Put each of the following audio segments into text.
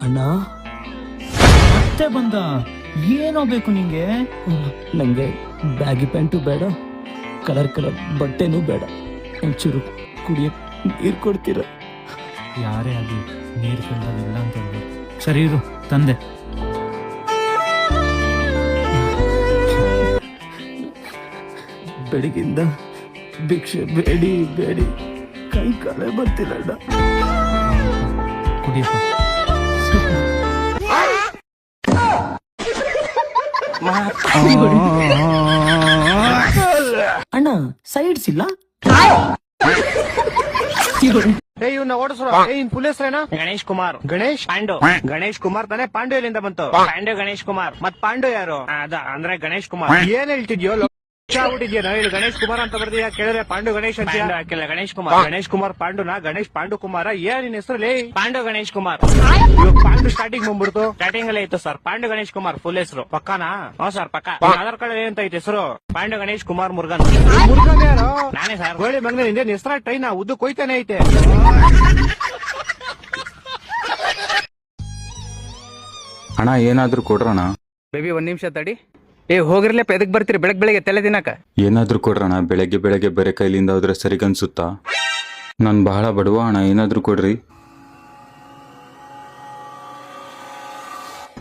ಅಣ್ಣ ಮತ್ತೆ ಬಂದ. ಏನೋ ಬೇಕು ನಿಂಗೆ? ನಂಗೆ ಬ್ಯಾಗಿ ಪ್ಯಾಂಟು ಬೇಡ, ಕಲರ್ ಬಟ್ಟೆನೂ ಬೇಡ. ಒಂಚೂರು ಕುಡಿಯಕ್ ನೀರು ಕೊಡ್ತೀರ? ಯಾರೇ ಆಗಿ ನೀರು ಕಂಡಿಲ್ಲ ಅಂತ ಹೇಳ್ಬೇಕು. ಸರಿ ಇರು, ತಂದೆ. ಬೆಳಗಿಂದ ಭಿಕ್ಷೆ ಬೇಡಿ ಬೇಡಿ ಕೈ ಕಾಲೇ ಬರ್ತಿಲ್ಲ ಅಣ್ಣ. ಕುಡಿಯಪ್ಪ. ಅಣ್ಣ ಸೈಡ್ಸ್ ಇಲ್ಲ? ಇವ್ನ ಓಡಿಸೋ. ಇನ್ ಫುಲ್ ಹೆಸರೇನ? ಗಣೇಶ್ ಕುಮಾರ್. ಗಣೇಶ್ ಪಾಂಡು. ಗಣೇಶ್ ಕುಮಾರ್ ತಾನೆ? ಪಾಂಡು ಎಲ್ಲಿಂದ ಬಂತು? ಪಾಂಡು ಗಣೇಶ್ ಕುಮಾರ್. ಮತ್ ಪಾಂಡು ಯಾರು? ಅದ ಅಂದ್ರೆ ಗಣೇಶ್ ಕುಮಾರ್. ಏನ್ ಹೇಳ್ತಿದ್ಯೋ? ಇಲ್ಲಿ ಗಣೇಶ್ ಕುಮಾರ್ ಅಂತ ಬರ್ತೀಯ, ಕೇಳಿದ್ರೆ ಪಾಂಡು ಗಣೇಶ್ ಅಂತ ಹಾಕಿಲ್ಲ. ಗಣೇಶ್ ಕುಮಾರ್. ಗಣೇಶ್ ಕುಮಾರ್ ಪಾಂಡುನಾ? ಗಣೇಶ್ ಪಾಂಡು ಕುಮಾರ? ಏನ್ ನಿನ್ ಹೆಸರಲ್ಲಿ? ಪಾಂಡು ಗಣೇಶ್ ಕುಮಾರ್. ಇವಾಗ ಪಾಂಡು ಸ್ಟಾರ್ಟಿಂಗ್ ಬಂದ್ಬಿಡ್ತು. ಸ್ಟಾರ್ಟಿಂಗ್ ಅಲ್ಲೇ ಇತ್ತು ಸರ್ ಪಾಂಡು ಗಣೇಶ್ ಕುಮಾರ್ ಫುಲ್ ಹೆಸರು. ಪಕ್ಕಾನಾ? ಹಾ ಸರ್ ಪಕ್ಕ. ಆಧಾರ್ ಕಾರ್ಡ್ ಏನಂತ ಐತೆ ಹೆಸರು? ಪಾಂಡು ಗಣೇಶ್ ಕುಮಾರ್ ಮುರುಗನ್. ಮುರುಗನ್ ಯಾರು? ನಾನೇ ಸರ್. ಗೋಳಿ ಮಗನ ಹಿಂದೆ ಹೆಸರ ಟ್ರೈನ್ ಉದ್ದು ಕೊಯ್ತಾನೆ ಐತೆ. ಅಣ್ಣ ಏನಾದ್ರೂ ಕೊಡ್ರಣ. ಬೇಬಿ ಒಂದ್ ನಿಮಿಷ ತಡಿ. ಹೋಗಿರ್ಲಪ್ಪ, ಎದಕ್ ಬರ್ತೀರಿ ಬೆಳಗ್ಗೆ ತಲೆ ದಿನಕ? ಏನಾದ್ರೂ ಕೊಡ್ರಣ. ಬೆಳಗ್ಗೆ ಬೇರೆ ಕೈಲಿಂದ ಹೋದ್ರೆ ಸರಿಗನ್ಸುತ್ತಾ? ನಾನ್ ಬಹಳ ಬಡವ ಅಣ್ಣ, ಏನಾದ್ರೂ ಕೊಡ್ರಿ.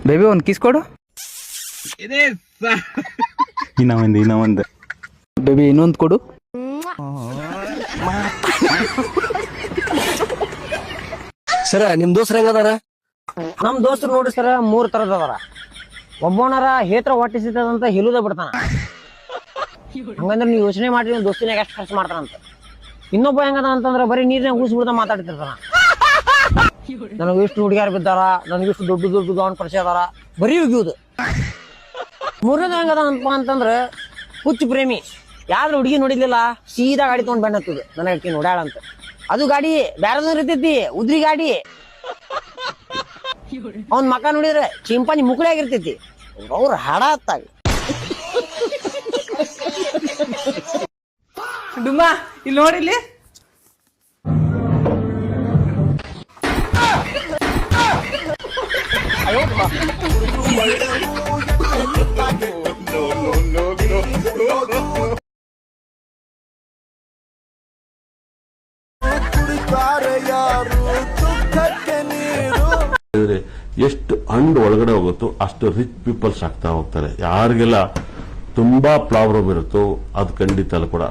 ಬೇಬಿ ಒಂದ್ ಕಿಸ್ ಕೊಡು. ಇನ್ನ ಒಂದ್ ಬೇಬಿ ಇನ್ನೊಂದ್ ಕೊಡು. ಸರ ನಿಮ್ ದೋಸ್ತರ ಹೆಂಗದಾರ? ನಮ್ ದೋಸ್ತರು ನೋಡ್ರಿ ಸರ 3 ತರದ ಅದಾರ. ಒಬ್ಬನರ ಹೇತ್ರ ಹೊಟ್ಟಿಸಿದಂತ ಹಿಲುದ ಬಿಡ್ತಾನ. ಹಂಗಂದ್ರೆ ನೀವು ಯೋಚನೆ ಮಾಡ್ರಿ ನಿಮ್ ದೋಸ್ತಿನಾಗ ಎಷ್ಟು ಖರ್ಚು ಮಾಡ್ತಾನಂತ. ಇನ್ನೊಬ್ಬ ಹೆಂಗದ ಅಂತಂದ್ರ ಬರೀ ನೀರ್ನಾಗ ಊಸ್ ಬಿಡ್ತಾ ಮಾತಾಡ್ತಿರ್ತಾನ. ನನಗೆ ಇಷ್ಟು ಹುಡುಗಿಯಾರು ಬಿದ್ದಾರ, ನನಗಿಷ್ಟು ದೊಡ್ಡ ಗಾವನ್ ಪರಿಚಯ ಅದಾರ, ಬರೀ ಉಗಿಯುದು. ಮೂರನೇದು ಹೆಂಗದ ಅಂತಂದ್ರ ಹುಚ್ಚು ಪ್ರೇಮಿ. ಯಾವ್ದ್ರ ಹುಡುಗಿ ನೋಡಿದ್ಲಿಲ್ಲ ಸೀದಾ ಗಾಡಿ ತಗೊಂಡ್ ಬೆಣ್ಣ ಹತ್ತುದು. ನನಗೆ ನೋಡ್ಯಾಳ ಅಂತ. ಅದು ಗಾಡಿ ಬ್ಯಾರದವ್ರ ಇರ್ತೈತಿ, ಉದ್ರಿ ಗಾಡಿ. ಅವ್ನ್ ಮಕ್ಕ ನೋಡಿದ್ರೆ ಚಿಂಪಾಂಜಿ ಮುಕ್ಳಿ ಆಗಿರ್ತೈತಿ. ಅವ್ರ ಹಾಡ ಹತ್ತಾಗ ಡುಮ್ಮ ಇಲ್ಲಿ ನೋಡಿಲ್ಲಿ. ಎಷ್ಟು ಹಣ್ಣು ಒಳಗಡೆ ಹೋಗುತ್ತೋ ಅಷ್ಟು ರಿಚ್ ಪೀಪಲ್ಸ್ ಆಗ್ತಾ ಹೋಗ್ತಾರೆ. ಯಾರಿಗೆಲ್ಲ ತುಂಬಾ ಪ್ರಾಬ್ಲಮ್ ಇರುತ್ತೋ ಅದು ಖಂಡಿತ ಅಲ್ಲ ಕೂಡ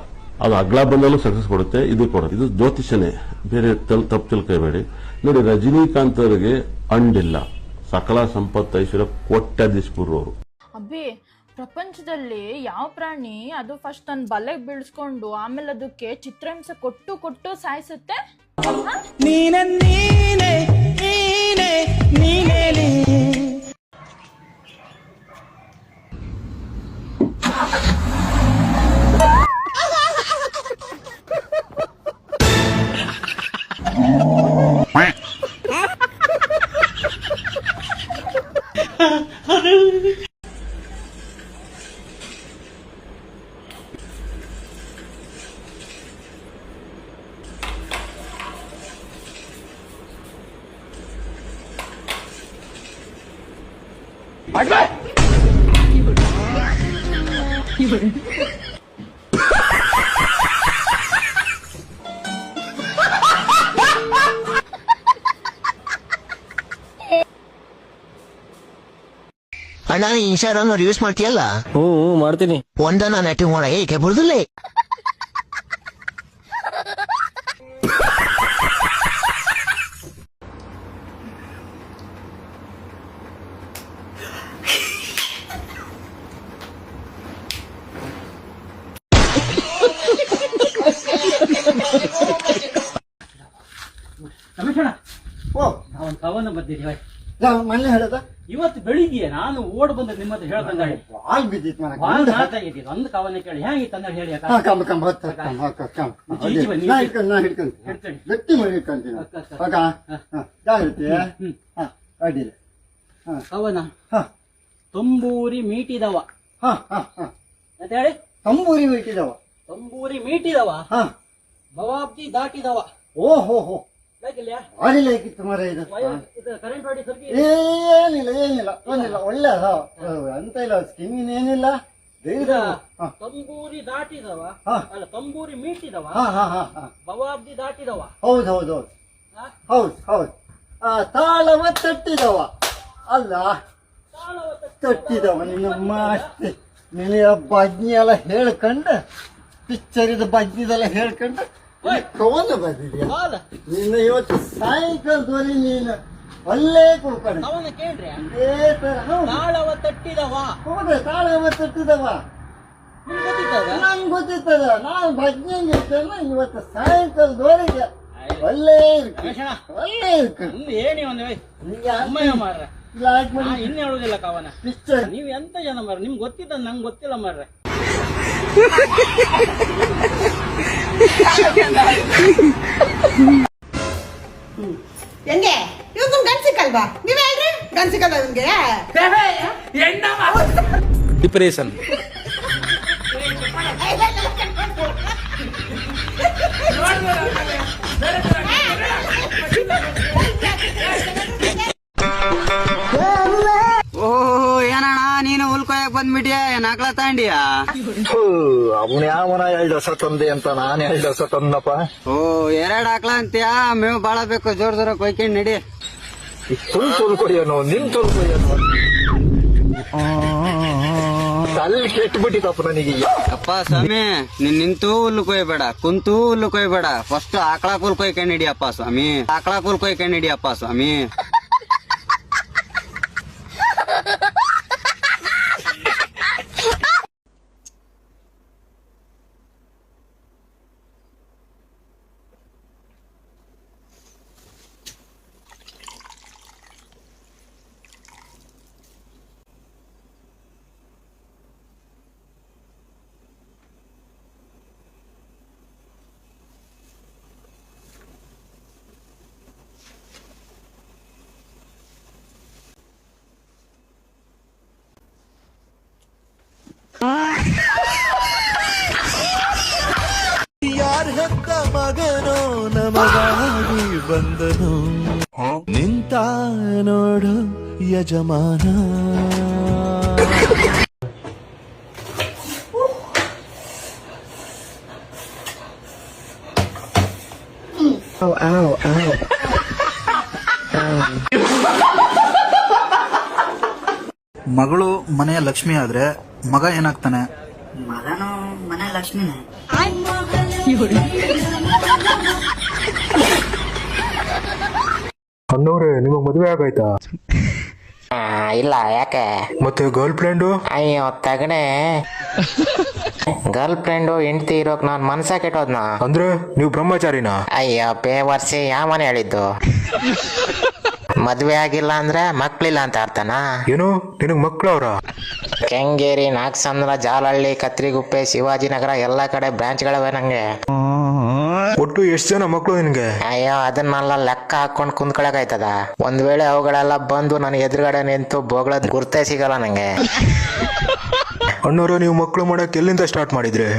ಅದು ಅಗ್ಲ ಬಂದಲ್ಲೂ ಸಕ್ಸಸ್ ಕೊಡುತ್ತೆ. ಇದು ಕೊಡುತ್ತೆ. ಇದು ಜ್ಯೋತಿಷನೇ, ಬೇರೆ ತಪ್ಪು ತಿಳ್ಕೊಬೇಡಿ. ನೋಡಿ, ರಜನಿಕಾಂತ್ ಅವರಿಗೆ ಹಣ್ಣಿಲ್ಲ, ಸಕಲ ಸಂಪತ್ತು ಐಶ್ವರ್ಯ ಕೋಟ್ಯಾಧೀಶಪುರವರು. ಅಬ್ಬಿ, ಪ್ರಪಂಚದಲ್ಲಿ ಯಾವ ಪ್ರಾಣಿ ಅದು ಫಸ್ಟ್ ತನ್ನ ಬಲೆಗೆ ಬೀಳ್ಸ್ಕೊಂಡು ಆಮೇಲೆ ಅದಕ್ಕೆ ಚಿತ್ರಹಿಂಸೆ ಕೊಟ್ಟು ಸಾಯಿಸುತ್ತೆ? ಅಣ್ಣ ಇನ್ಸ್ಟಾಗ್ರಾಮ್ ಯೂಸ್ ಮಾಡ್ತೀಯಲ್ಲ? ಮಾಡ್ತೀನಿ. ಒಂದನ್ನ ನೆಟ್ಟಿಂಗ್ ಮಾಡ ಏಕೆ ಬರುದಿಲ್ಲ? ಮನೆ ಹೇಳದ ಇವತ್ತು ಬೆಳಿಗ್ಗೆ ನಾನು ಓಡ್ ಬಂದ ನಿಮ್ಮ ಹತ್ರ ಹೇಳ್ತಂಗ ಒಂದು ಕವನ ಕೇಳಿ ಹೆಂಗಿತ್ತು ಅಂತ ಹೇಳಿ ಕವನ. ತಂಬೂರಿ ಮೀಟಿದವ ಅಂತ ಹೇಳಿ. ತಂಬೂರಿ ಮೀಟಿದವ ಬವಾಬ್ದಿ ದಾಟಿದವ. ಓಹೋ ಆಡಿಲ್ಲ ಹೇಗಿತ್ತು ಮರ ಇದು ಕರೆಂಟ್ ಹೊಡಿ ಸರ್ಕಿ ಏನಿಲ್ಲ ಒಳ್ಳೆ ಅಂತ ಇಲ್ಲ ಸ್ಕಿನ್ ಏನಿಲ್ಲ ತಂಬೂರಿ ದಾಟಿದವ ಅಲ್ಲ ತಂಬೂರಿ ಮೀಟಿದವ ಹಾ ಬವಾಬ್ದಿ ದಾಟಿದವ ಹೌದು ತಾಳವ ತಟ್ಟಿದವ ಅಲ್ಲ ತಟ್ಟಿದವ ನಿನ್ನ ಮಾಸ್ತಿ ನಿನ್ನ ಬಜ್ನಿ ಎಲ್ಲ ಹೇಳ್ಕೊಂಡು ಪಿಕ್ಚರಿದ ಬಜ್ನಿದೆಲ್ಲ ಹೇಳ್ಕೊಂಡು ಕವನ ಬಂದಿದ್ಯಾ ನಿನ್ನ ಇವತ್ತು ಸಾಯಂಕಾಲದವರೆಗೆ ನೀನು ಒಳ್ಳೆ ಕೂತ್ಕೊಂಡು ಅವನ ಕೇಳ್ರಿ ಇದೇ ತರ ತಾಳವ ತಟ್ಟಿದವ ಹೌದು ತಾಳವ ತಟ್ಟಿದವ ನಂಗೆ ಗೊತ್ತಿತ್ತದ ನಾನು ಬಜ್ನಿಂಗ್ ಇರ್ತೇನೆ ಇವತ್ತು ಸಾಯಂಕಾಲದವರೆಗೆ ಒಳ್ಳೆ ಇರ್ಕೊಂಡು ಹೇಳಿ ಒಂದು ಮಾರ್ರೆ ಇನ್ನು ಹೇಳುದಿಲ್ಲ ಕವನ ಪಿಕ್ಚರ್ ನೀವ್ ಎಂತ ಜನ ಮಾರ್ರೆ ನಿಮ್ಗೆ ಗೊತ್ತಿದ್ದ ನಂಗೆ ಗೊತ್ತಿಲ್ಲ ಮಾರ್ರೆ ಹೆಂಗೆ ಇವತ್ತು ಗಂಡ್ ಸಿಕ್ಕಲ್ವಾ ನೀವ್ ಹೇಳ್ರಿ ಗಂಡ್ ಸಿಕ್ಕಲ್ಲ ನಿಮ್ಗೆ ಡಿಪ್ರೆಷನ್. ಏನಣ್ಣ ನೀನು ಉಲ್ಕೊಯಕ್ ಬಂದ್ಬಿಟ್ಟಿಯ ಏನ್ ಹಾಕ್ಲ ತಾಂಡಿಯ ಅವನು ಯಾವನ 2 ವರ್ಷ ತಂದೆ ಅಂತ ನಾನು 2 ವರ್ಷ ತಂದಪ್ಪ. ಓ 2 ಹಾಕ್ಲ ಅಂತೀಯ ಮೇವು ಬಾಳ ಬೇಕು ಜೋರ್ ಕೊಯ್ಕೊಂಡ್ ನಡಿ ತುಳು ಕೊಡಿಯೋನು ನಿನ್ ತುಳು ಕೊಡಿಯೋನು ತಲೆ ಕೆಟ್ಬಿಟ್ಟಿದಪ್ಪ ನನಗೆ. ಅಪ್ಪ ಸ್ವಾಮಿ ನೀನ್ ನಿಂತು ಹುಲ್ಲು ಕೊಯ್ಬೇಡ ಕುಂತು ಹುಲ್ಲು ಕೊಯ್ಬೇಡ ಫಸ್ಟ್ ಆಕಳ ಹುಲ್ ಕೊಯ್ಕೊಂಡ್ ನಡಿಯಪ್ಪ ಸ್ವಾಮಿ ಆಕಳ ಹುಲ್ ಕೊಯ್ಕೊಂಡ್ ನಡಿಯಪ್ಪ ಸ್ವಾಮಿ. ಯಾರ ಹೆತ್ತ ಮಗನೋ ನಮಗಾಗಿ ಬಂದನು ನಿಂತ ನೋಡು ಯಜಮಾನ. ಮಗಳು ಮನೆಯ ಲಕ್ಷ್ಮಿ ಆದ್ರೆ ಮಗ ಏನಾಗ್ತಾನೆ? ಮಗನು ಮನೆ ಲಕ್ಷ್ಮಿನೇ. ಅನ್ನೋರೆ ನಿಮಗ್ ಮದುವೆ ಆಗಾಯ್ತಾ? ಇಲ್ಲ ಯಾಕೆ ಮತ್ತೆ ಗರ್ಲ್ ಫ್ರೆಂಡು? ಅಯ್ಯೋ ತಗಣೆ ಗರ್ಲ್ ಫ್ರೆಂಡು ಹೆಂಡತಿ ಇರೋಕ್ ನಾನ್ ಮನ್ಸ ಕೆಟ್ಟೋದ್ನ. ಅಂದ್ರೆ ನೀವು ಬ್ರಹ್ಮಚಾರಿನ? ಅಯ್ಯೋ ಬೇವರ್ಸಿ ಯಾವನೇ ಹೇಳಿದ್ದು. ಮದ್ವೆ ಆಗಿಲ್ಲ ಅಂದ್ರೆ ಮಕ್ಳಿಲ್ಲ ಅಂತ ಅರ್ಥನಾ? ಏನು ನಿನಗ್ ಮಕ್ಳು ಅವ್ರ? ಕೆಂಗೇರಿ, ನಾಗಸಂದ್ರ, ಜಾಲಹಳ್ಳಿ, ಕತ್ರಿಗುಪ್ಪೆ, ಶಿವಾಜಿನಗರ ಎಲ್ಲಾ ಕಡೆ ಬ್ರಾಂಚ್ಗಳಿವೆ ನಂಗೆ. ಒಟ್ಟು ಎಷ್ಟು ಜನ ಮಕ್ಳು ನಿನ್ಗೆ? ಅಯ್ಯೋ ಅದನ್ನೆಲ್ಲ ಲೆಕ್ಕ ಹಾಕೊಂಡ್ ಕುಂತ್ಕೊಳಕಾಯ್ತದ? ಒಂದ್ ವೇಳೆ ಅವುಗಳೆಲ್ಲ ಬಂದು ನನ್ನ ಎದುರುಗಡೆ ನಿಂತು ಬೋಗಳದ್ ಗುರ್ತೇ ಸಿಗಲ್ಲ ನಂಗೆ. ಅಣ್ಣವ್ರು ನೀವು ಮಕ್ಳು ಮಾಡಕ್ ಎಲ್ಲಿಂದ ಸ್ಟಾರ್ಟ್ ಮಾಡಿದ್ರಿ?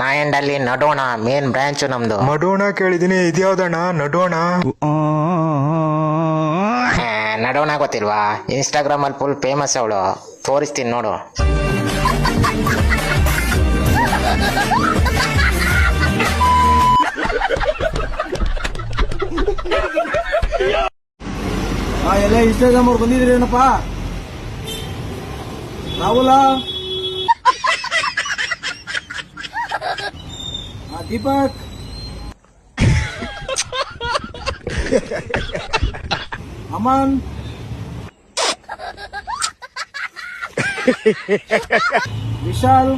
ನಾಯಂಡಲ್ಲಿ ನಡೋಣ ಮೇನ್ ಬ್ರಾಂಚ್ ನಮ್ದು. ಮಡೋಣ ಕೇಳಿದೀನಿ, ಇದ್ಯಾವ್ದಣ್ಣ ನಡೋಣ? ನಡೋಣ ಗೊತ್ತಿಲ್ವಾ? ಇನ್ಸ್ಟಾಗ್ರಾಮ್ ಅಲ್ಲಿ ಫುಲ್ ಫೇಮಸ್ ಅವಳು, ತೋರಿಸ್ತೀನಿ ನೋಡು. ಎಲ್ಲ ಇನ್ಸ್ಟಾಗ್ರಾಮ್ ಅವ್ರು ಬಂದಿದ್ರಿ ಏನಪ್ಪ? ರಾಹುಲ, ದೀಪಕ್, ಅಮನ್, ವಿಶಾಲ್,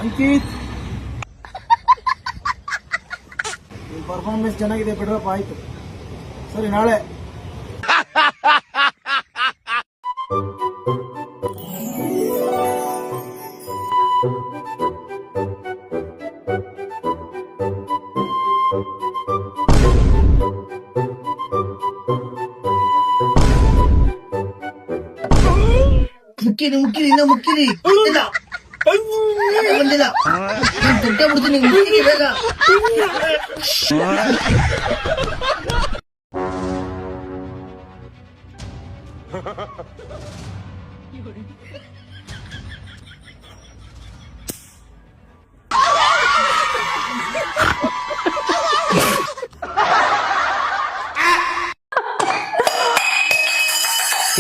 ಅಂಕಿತ್. ಪರ್ಫಾರ್ಮೆನ್ಸ್ ಚೆನ್ನಾಗಿದೆ ಬಿಡ್ರಪ್ಪ. ಆಯ್ತು ಸರಿ, ನಾಳೆ. ಮುಕ್ಕಿರಿ ಬಂದಿಲ್ಲ ತುಟ್ಟೆ ಬಿಡ್ತೀನಿ ಮುಗಿರಿ ಬೇಗ.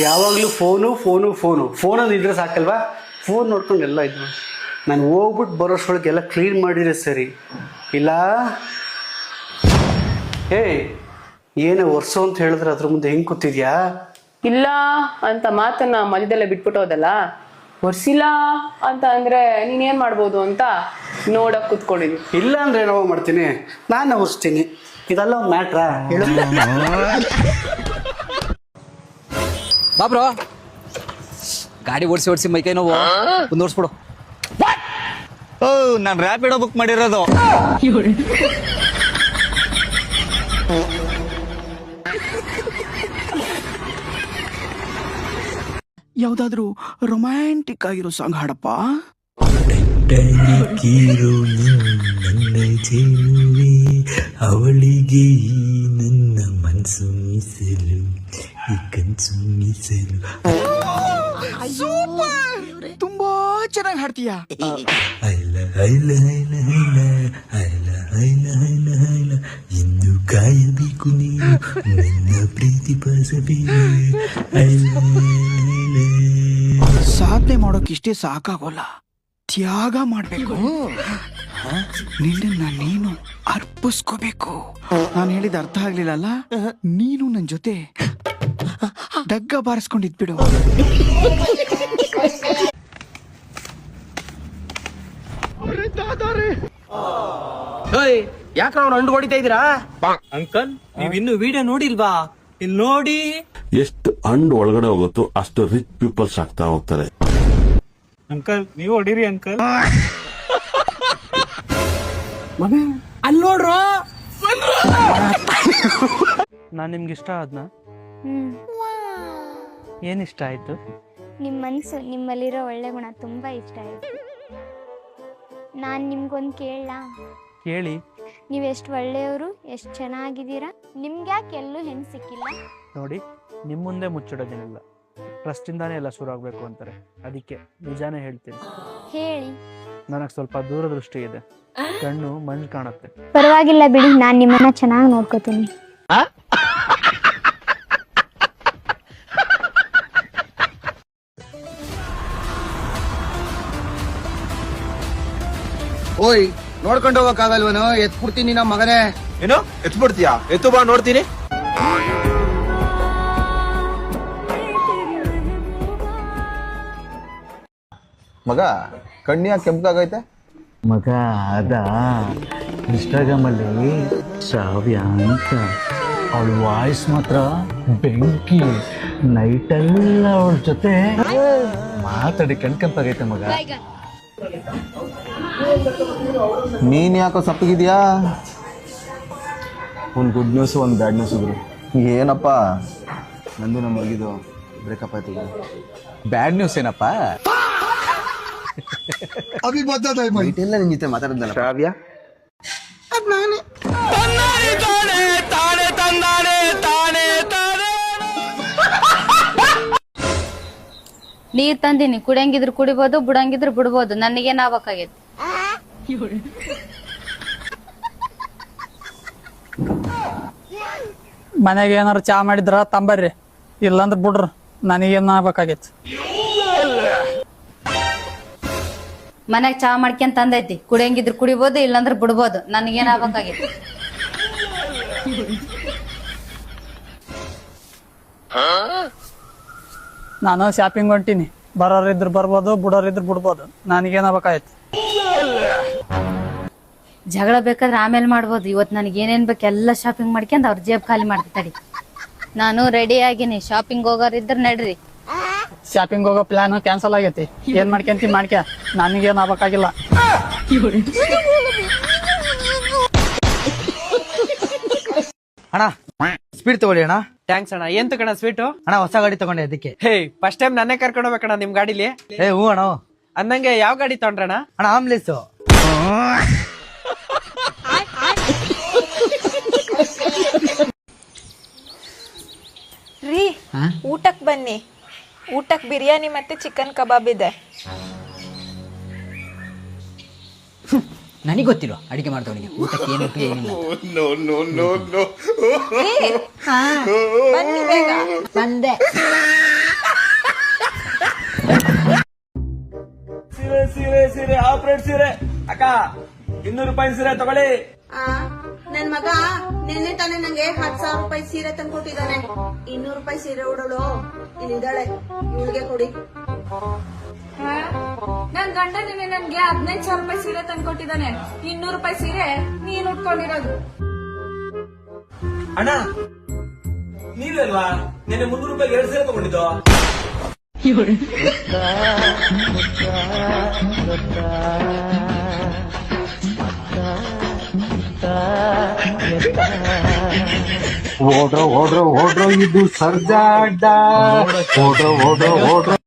ಯಾವಾಗಲೂ ಫೋನು ಫೋನು ಫೋನು ಫೋನಲ್ಲಿ ಇದ್ರೆ ಸಾಕಲ್ವಾ? ಫೋನ್ ನೋಡ್ಕೊಂಡು ಎಲ್ಲ ಇದ್ರು. ನಾನು ಹೋಗ್ಬಿಟ್ಟು ಬರೋಷ್ಟೊಳಗೆ ಎಲ್ಲ ಕ್ಲೀನ್ ಮಾಡಿದ್ರೆ ಸರಿ. ಇಲ್ಲ ಹೇ ಏನೇ ವರ್ಷ ಅಂತ ಹೇಳಿದ್ರೆ ಅದ್ರ ಮುಂದೆ ಹೆಂಗೆ ಕೂತಿದ್ಯಾ? ಇಲ್ಲ ಅಂತ ಮಾತನ್ನ ಮಧ್ಯದಲ್ಲೇ ಬಿಟ್ಬಿಟ್ಟು ಹೋದಲ್ಲ, ಒರ್ಸಿಲ್ಲ ಅಂತ ಅಂದ್ರೆ ನೀನೇನ್ ಮಾಡ್ಬೋದು ಅಂತ ನೋಡಕ್ ಕೂತ್ಕೊಂಡಿದ್ವಿ. ಇಲ್ಲ ಅಂದ್ರೆ ಏನೋ ಮಾಡ್ತೀನಿ, ನಾನು ಒರ್ಸ್ತೀನಿ. ಇದೆಲ್ಲ ಒಂದು ಮ್ಯಾಟ್ರಾ ಹೇಳು? ಬಾಬ್ರೋ ಗಾಡಿ ಓಡಿಸಿ ಓಡಿಸಿ ಮೈಕೈ ನೋವು, ಒಂದು ಓಡಿಸ್ಬಿಡು. ನಾನು ರ್ಯಾಪಿಡೋ ಬುಕ್ ಮಾಡಿರೋದು. ಯಾವ್ದಾದ್ರು ರೊಮ್ಯಾಂಟಿಕ್ ಆಗಿರೋ ಸಾಂಗ್ ಹಾಡಪ್ಪ. ಅವಳಿಗೆ ನನ್ನ ಮನಸ್ಸು ಮೀಸಲು, ಈ ಕನ್ಸು ಮೀಸಲು. ತುಂಬಾ ಚೆನ್ನಾಗಿ ಹಾಡ್ತೀಯಾ. ಐಲ ಐಲ ಐಲ ಐಲ ಐಲ ಐಲ ಐಲ ಐಲ ಎಂದು ಕಾಯಬೇಕು ನೀನು ನನ್ನ ಪ್ರೀತಿ ಪಾಸಬೇಕು. ಐಲ ಐಲ ಸಾಧನೆ ಮಾಡೋಕೆ ಇಷ್ಟೇ ಸಾಕಾಗೋಲ್ಲ, ತ್ಯಾಗ ಮಾಡ್ಬೇಕು. ನಿನ್ನ ನೀನು ಅರ್ಪಿಸ್ಕೋಬೇಕು. ನಾನು ಹೇಳಿದ ಅರ್ಥ ಆಗ್ಲಿಲ್ಲಲ್ಲ? ನೀನು ನನ್ ಜೊತೆ ಡಗ್ಗ ಬಾರಿಸ್ಕೊಂಡಿದ್ಬಿಡು. ಯಾಕ್ರ ಅವ್ನು ಅಂಡು ಹೊಡಿತಾ ಇದ್ದೀರಾ? ಅಂಕಲ್, ನೀವಿನ್ನು ವಿಡಿಯೋ ನೋಡಿಲ್ವಾ? ಇಲ್ಲಿ ನೋಡಿ. ಎಷ್ಟು ಹಣ್ಣು ಒಳಗಡೆ ಹೋಗುತ್ತೋ ಅಷ್ಟು ರಿಚ್ ಪೀಪಲ್ಸ್ ಆಗ್ತಾ ಹೋಗ್ತಾರೆ. ಅಂಕಲ್ ನೀವು ಹೊಡೀರಿ ಅಂಕಲ್. ಅಲ್ಲಿ ನೋಡ್ರು. ನಾನ್ ನಿಮ್ಗೆ ಇಷ್ಟ ಆದ್ನ? ಏನ್ ಇಷ್ಟ ಆಯ್ತು? ನಿಮ್ಮ ಮನಸ್ಸು, ನಿಮ್ಮಲ್ಲಿರೋ ಒಳ್ಳೆ ಗುಣ ತುಂಬಾ ಇಷ್ಟ ಆಯ್ತು. ನಾನ್ ನಿಮ್ಗೊಂದು ಕೇಳಲಾ? ಕೇಳಿ. ನೀವೆಷ್ಟು ಒಳ್ಳೆಯವರು, ಎಷ್ಟು ಚೆನ್ನಾಗಿದ್ದೀರಾ. ನಿಮ್ಗ್ಯಾಕೆ ಎಲ್ಲೂ ಹೆಣ್ಣು ಸಿಕ್ಕಿಲ್ಲ? ನೋಡಿ, ನಿಮ್ ಮುಂದೆ ಮುಚ್ಚಿಡೋದೇನಿಲ್ಲ. ಟ್ರಸ್ಟ್ ಇಂದಾನೇ ಎಲ್ಲ ಶುರು ಆಗ್ಬೇಕು ಅಂತಾರೆ. ಅದಕ್ಕೆ ನಿಜಾನೇ ಹೇಳ್ತೀನಿ. ಹೇಳಿ. ನನಗೆ ಸ್ವಲ್ಪ ದೂರದೃಷ್ಟಿ ಇದೆ, ಕಣ್ಣು ಮಂಜು ಕಾಣುತ್ತೆ. ಪರವಾಗಿಲ್ಲ ಬಿಡಿ, ನಾನ್ ನಿಮ್ಮನ್ನ ಚೆನ್ನಾಗಿ ನೋಡ್ಕೋತೀನಿ. ಓಯ್, ನೋಡ್ಕೊಂಡು ಹೋಗಕ್ಕಾಗಲ್ವನು? ಎತ್ಬಿಡ್ತೀನಿ ನಮ್ಮ ಮಗನೇ. ಏನು ಎತ್ಬಿಡ್ತೀಯಾ? ಎತ್ತು ಬಾ ನೋಡ್ತೀನಿ. ಮಗ ಕಣ್ಣಿಯ ಕೆಂಪಾಗೈತೆ. ಮಗ ಅದ ಇನ್ಸ್ಟಾಗ್ರಾಮ್ ಅಲ್ಲಿ ಶ್ರಾವ್ಯ ಅಂತ ಅವಳ ವಾಯ್ಸ್ ಮಾತ್ರ ಬೆಂಕಿ. ನೈಟೆಲ್ಲ ಅವಳ ಜೊತೆ ಮಾತಾಡಿ ಕೆಂಪಾಗೈತೆ ಮಗ. ನೀನ್ ಯಾಕೋ ಸಪ್ಪಗಿದ್ಯಾ? ಒಂದು ಗುಡ್ ನ್ಯೂಸ್, ಒಂದು ಬ್ಯಾಡ್ ನ್ಯೂಸ್ ಇದ್ರು. ಏನಪ್ಪ? ನಂದು ನಮ್ಮ ಮಗಿದು ಬ್ರೇಕಪ್ ಆಯ್ತು. ಬ್ಯಾಡ್ ನ್ಯೂಸ್ ಏನಪ್ಪ? ಎಲ್ಲ ನಿನ್ ಜೊತೆ ಮಾತಾಡಿದ್ನಲ್ಲ ಶ್ರಾವ್ಯ. ನೀರ್ ತಂದಿನಿ, ಕುಡಿಯಂಗಿದ್ರು ಕುಡಿಬೋದು, ಬಿಡಂಗಿದ್ರು ಬಿಡ್ಬೋದು. ನನಗೇನ್ ಆಗ್ಬೇಕಾಗೈತಿ? ಮನೆಗೆ ಏನಾರು ಚಾ ಮಾಡಿದ್ರ ತಂಬರ್ರಿ, ಇಲ್ಲಾಂದ್ರ ಬಿಡ್ರ. ನನಗೇನ್ ಆಗ್ಬೇಕಾಗೈತಿ? ಮನ್ಯಾಗ ಚಾ ಮಾಡ್ಕೊಂಡ್ ತಂದೈತಿ, ಕುಡಿಯಂಗಿದ್ರು ಕುಡಿಬೋದು, ಇಲ್ಲಾಂದ್ರ ಬಿಡ್ಬೋದು. ನನಗೇನ್ ಆಗ್ಬೇಕಾಗೈತಿ? ನಾನು ಶಾಪಿಂಗ್ ಹೊಂಟೀನಿ, ಬರೋರಿದ್ರು ಬರ್ಬೋದು, ಬಿಡೋರಿದ್ರು ಬಿಡ್ಬೋದು. ನನಗೇನ್ ಆಗ್ಬೇಕಾಗೈತಿ? ಜಗಳ ಬೇಕಾದ್ರೆ ಆಮೇಲೆ ಮಾಡ್ಬೋದು. ಇವತ್ತು ನನಗೆ ಏನೇನ್ ಬೇಕು ಎಲ್ಲ ಶಾಪಿಂಗ್ ಮಾಡ್ಕೊಂಡ್ ಅವ್ರ ಜೇಬ್ ಖಾಲಿ ಮಾಡ್ತಾಡಿ. ನಾನು ರೆಡಿ ಆಗಿನಿ, ಶಾಪಿಂಗ್ ಹೋಗೋರಿದ್ರ ನಡ್ರಿ. ಶಾಪಿಂಗ್ ಹೋಗೋ ಪ್ಲಾನ್ ಕ್ಯಾನ್ಸಲ್ ಆಗೈತಿ. ಏನ್ ಮಾಡ್ಕೊಂತಿ ಮಾಡ್ಕ, ನನಗೇನ್ ಆಗ್ಬೇಕಾಗಿಲ್ಲ. ಅಣ್ಣ ಸ್ಪೀಡ್ ತಗೊಳ್ಳಿ ಅಣ್ಣ. ಥ್ಯಾಂಕ್ಸ್ ಅಣ್ಣ. ಏನ್ ತಗೋಣ ಸ್ವೀಟು? ಅಣ್ಣ ಹೊಸ ಗಾಡಿ ತಗೊಂಡೆ ಅದಕ್ಕೆ. ಹೇ, ಫಸ್ಟ್ ಟೈಮ್ ನನ್ನೇ ಕರ್ಕೊಂಡು ಹೋಗ್ಬೇಕಣ್ಣ ನಿಮ್ ಗಾಡಿಲಿ. ಹ್ಞೂ ಅಣ್ಣ. ಅಂದಂಗೆ ಯಾವ ಗಾಡಿ ತಗೊಂಡ್ರಣ? ಅಣ್ಣ ಆಮ್ಲೆಸ್. ರೀ ಊಟಕ್ಕೆ ಬನ್ನಿ. ಊಟಕ್ಕೆ ಬಿರಿಯಾನಿ ಮತ್ತೆ ಚಿಕನ್ ಕಬಾಬ್ ಇದೆ. ನನಗೆ ಗೊತ್ತಿಲ್ಲ ಅಡಿಗೆ ಮಾಡ್ದವನಿಗೆ ಊಟಕ್ಕೆ ಏನು ಏನಿಲ್ಲ. ಬನ್ನಿ ಬೇಗ. ಬಂದೆ. ಸೀರೆ ಆಪರೇಟ್ ಸೀರೆ ಅಕ್ಕ 200 ರೂಪಾಯಿ ಸೀರೆ ತಗೊಳ್ಳಿ. ನನ್ ಮಗ ನಿನ್ನೆ ತಾನೇ ನಂಗೆ 10,000 ರೂಪಾಯಿ ಸೀರೆ ತಂದ್ಕೊಟ್ಟಿದ್ದಾನೆ. 200 ರೂಪಾಯಿ ಸೀರೆ ಉಡೋಳು ಇಲ್ಲಿದ್ದಾಳೆ, ಇವಳಿಗೆ ಕೊಡಿ. ನನ್ ಗಂಡ ನಿನ್ನೆ ನನ್ಗೆ 15,000 ರೂಪಾಯಿ ಸೀರೆ ತಂದ್ಕೊಟ್ಟಿದ್ದಾನೆ. 200 ರೂಪಾಯಿ ಸೀರೆ ನೀನ್ ಉಟ್ಕೊಂಡಿರೋದು. ಅಣ್ಣ ನೀವಲ್ವಾ ನಿನ್ನೆ 300 ರೂಪಾಯಿ 2 ಸೀರೆ ತಗೊಂಡಿದ್ದು? ಓಡ್ರೋ ಇದು ಸರ್ಜಾಡ. ಓಡ್ರೋ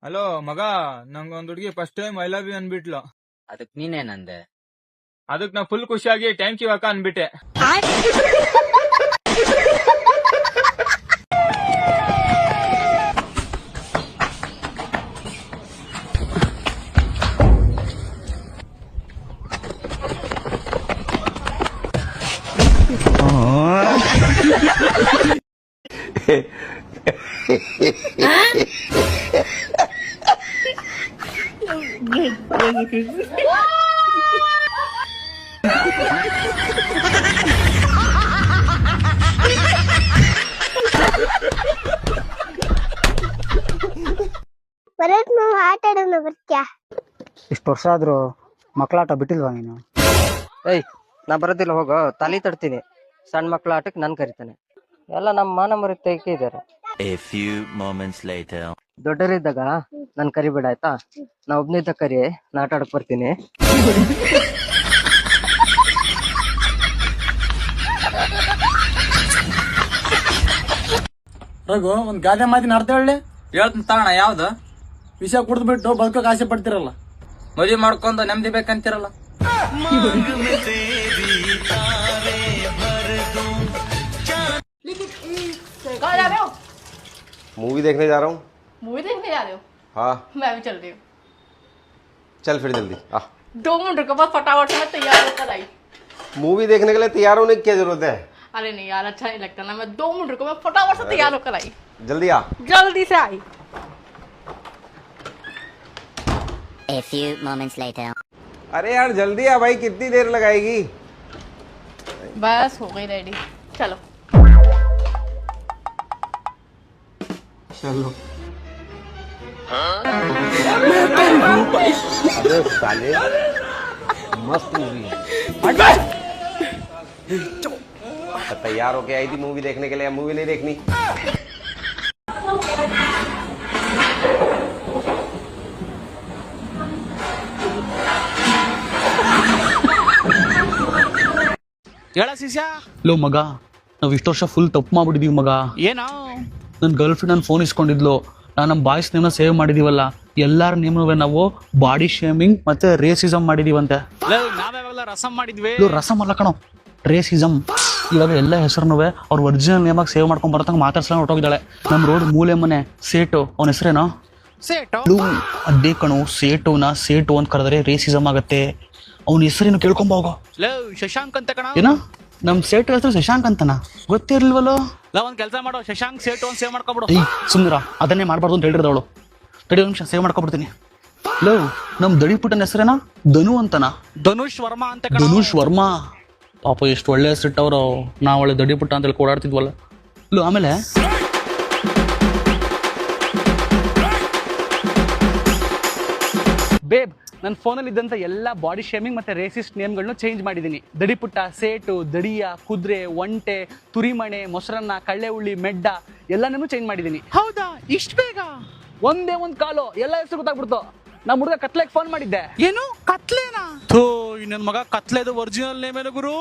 ಹಲೋ ಮಗ, ನಂಗೊಂದ್ ಹುಡುಗಿ first time I love you ಅನ್ಬಿಟ್ಲು. ಅದಕ್ ನೀನೇನಂದೆ? ಅದಕ್ ನಾ ಫುಲ್ ಖುಷಿಯಾಗಿ ಥ್ಯಾಂಕ್ ಯು ಅಕ್ಕ ಅನ್ಬಿಟ್ಟೆ. ಆಟ ಆಡೋಣ ಬರ್ತ್ಯಾ? ಇಷ್ಟು ವರ್ಷ ಆದ್ರೂ ಮಕ್ಕಳಾಟ ಬಿಟ್ಟಿಲ್ವಾ ನೀನು? ಏಯ್, ನಾ ಬರೋದಿಲ್ಲ, ಹೋಗೋ. ತಲೆ ತಡ್ತೀನಿ. ಸಣ್ಣ ಮಕ್ಕಳ ಆಟಕ್ಕೆ ನನ್ ಕರಿತಾನೆ. ಎಲ್ಲ ನಮ್ಮ ಮಾನ ಮರ್ಯಾದೆ ಇದ್ದಾರೆ. ದೊಡ್ಡರಿದ್ದಾಗ ನನ್ ಕರಿಬೇಡ ಆಯ್ತಾ? ನಾ ಒಬ್ನಿದ್ದ ಕರಿ, ನಾ ಆಟ ಆಡಕ್ ಬರ್ತೀನಿ. ರಘು, ಒಂದ್ ಗಾದೆ ಮಾತಿನ ಅರ್ಥ ಹೇಳಿ. ಹೇಳ್ತೀನಿ ತಾಣ. ಯಾವ್ದು? ವಿಷ ಕುಡಿದ್ಬಿಟ್ಟು ಬದುಕೋಕ್ ಆಸೆ ಪಡ್ತಿರಲ್ಲ, ಮದುವೆ ಮಾಡ್ಕೊಂಡು ನೆಮ್ಮದಿ ಬೇಕಂತಿರಲ್ಲ. मूवी देखने जा रहा हूँ. मूवी देखने जा रहे हो? हाँ मैं भी चल रही हूँ. चल फिर जल्दी आ. 2 मिनट रुको, बस फटाफट से मैं तैयार होकर आई. मूवी देखने के लिए तैयार होने की क्या जरूरत है? अरे नहीं यार, अच्छा नहीं लगता ना. मैं 2 मिनट रुको, मैं फटाफट से तैयार होकर आई. जल्दी आ. जल्दी से आई. A few moments later. अरे यार जल्दी आ भाई, कितनी देर लगाएगी? बस हो गई रेडी. चलो चलो. अरे साले मस्त मूवी है. तैयार होके आई थी मूवी देखने के लिए, मूवी नहीं देखनी? ಹೇಳ ಶಿಷ್ಯ. ಲೋ ಮಗ, ನಾವ್ ಇಷ್ಟು ವರ್ಷ ಫುಲ್ ತಪ್ಪು ಮಾಡ್ಬಿಟ್ಟಿದೀವಿ ಮಗ. ಏನೋ ನನ್ ಗರ್ಲ್ ಫ್ರೆಂಡ್ ನನ್ ಫೋನ್ ಇಸ್ಕೊಂಡಿದ್ಲು. ನಾನು ನಮ್ಮ ಬಾಯ್ಸ್ ನೇಮ್ನ ಸೇವ್ ಮಾಡಿದೀವಲ್ಲ, ಎಲ್ಲಾರ ನೇಮ್ನವೇ ನಾವು ಬಾಡಿ ಶೇಮಿಂಗ್ ಮತ್ತೆ ರೇಸಿಸಮ್ ಮಾಡಿದೀವಂತೆ. ನಾವ್ಯಾವಾಗಲ ರಸಂ ಮಾಡಿದ್ವಿ. ರಸಮ್ ಅಲ್ಲ ಕಣೋ, ರೇಸಿಸಮ್. ಇವಾಗ ಎಲ್ಲ ಹೆಸರನ್ನುವೆ ಅವ್ರ ಒರಿಜಿನಲ್ ನೇಮಾಗಿ ಸೇವ್ ಮಾಡ್ಕೊಂಡ್ ಬರತಂಗ ಮಾತಾಡ್ಸಲ ಹೊಟ್ಟೋಗಿದ್ದಾಳೆ. ನಮ್ ರೋಡ್ ಮೂಲೆ ಮನೆ ಸೇಟು, ಅವನ ಹೆಸರೇನೋ ಸೇಟು. ಅದೇ ಕಣೋ, ಸೇಟುನ ಸೇಟು ಅಂತ ಕರೆದ್ರೆ ರೇಸಿಸಮ್ ಆಗತ್ತೆ. ಅವನ ಹೆಸರೇನು ಕೇಳ್ಕೊಂಬ ಹೋಗೋ. ಶಶಾಂಕ್ ಅಂತ ಕಣ. ಏನ ನಮ್ ಸೇಟು ಹೆಸರು ಶಶಾಂಕ್ ಅಂತನ? ಗೊತ್ತಿರ್ಲಿಲ್ವಲ್ಲೋ. ಒಂದ್ ಕೆಲಸ ಮಾಡೋ, ಶಶಾಂಕ್ ಸೇಟು ಅಂತ ಸೇವ್ ಮಾಡ್ಕೊಬಿಡು. ಏಯ್ ಸುಮ್ನಿರ, ಅದನ್ನೇ ಮಾಡ್ಬಾರ್ದು ಅಂತ ಹೇಳಿರ್ದವಳು. ತಡಿ ಒಂದು ನಿಮಿಷ ಸೇವ್ ಮಾಡ್ಕೊಬಿಡ್ತೀನಿ. ಲವ್, ನಮ್ ದಡಿಪುಟ್ಟನ ಹೆಸರೇನ? ಧನು ಅಂತನ? ಧನುಷ್ ವರ್ಮಾ ಅಂತ ಕಣ. ಧನುಷ್ ವರ್ಮಾ. ಪಾಪ ಎಷ್ಟು ಒಳ್ಳೆ ಹೆಸರಿಟ್ಟವ್ರು. ನಾವು ಒಳ್ಳೆ ದಡಿಪುಟ್ಟ ಅಂತೇಳಿ ಓಡಾಡ್ತಿದ್ವಲ್ಲ. ಲೋ, ಆಮೇಲೆ ಬೇಬ್, ನನ್ನ ಫೋನಲ್ಲಿ ಇದ್ದಂಥ ಎಲ್ಲ ಬಾಡಿ ಶೇಮಿಂಗ್ ಮತ್ತೆ ರೇಸಿಸ್ಟ್ ನೇಮ್ಗಳನ್ನು ಚೇಂಜ್ ಮಾಡಿದ್ದೀನಿ. ದಡಿಪುಟ್ಟ, ಸೇಟು, ದಡಿಯ, ಕುದುರೆ, ಒಂಟೆ, ತುರಿಮಣೆ, ಮೊಸರನ್ನ, ಕಳ್ಳೆ ಉಳ್ಳಿ, ಮೆಡ್ಡ ಎಲ್ಲಾನು ಚೇಂಜ್ ಮಾಡಿದ್ದೀನಿ. ಹೌದಾ, ಇಷ್ಟು ಬೇಗ? ಒಂದೇ ಒಂದು ಕಾಲು ಎಲ್ಲ ಹೆಸರು ಗೊತ್ತಾಗ್ಬಿಡ್ತು. ನಮ್ಮ ಹುಡುಗ ಕತ್ಲೆಗೆ ಫೋನ್ ಮಾಡಿದ್ದೆ. ಏನು ಕತ್ಲೇನಾ? ಥೂ, ನನ್ನ ಮಗ ಕತ್ಲೆದು ಒರಿಜಿನಲ್ ನೇಮ್ ಏನು ಗುರು?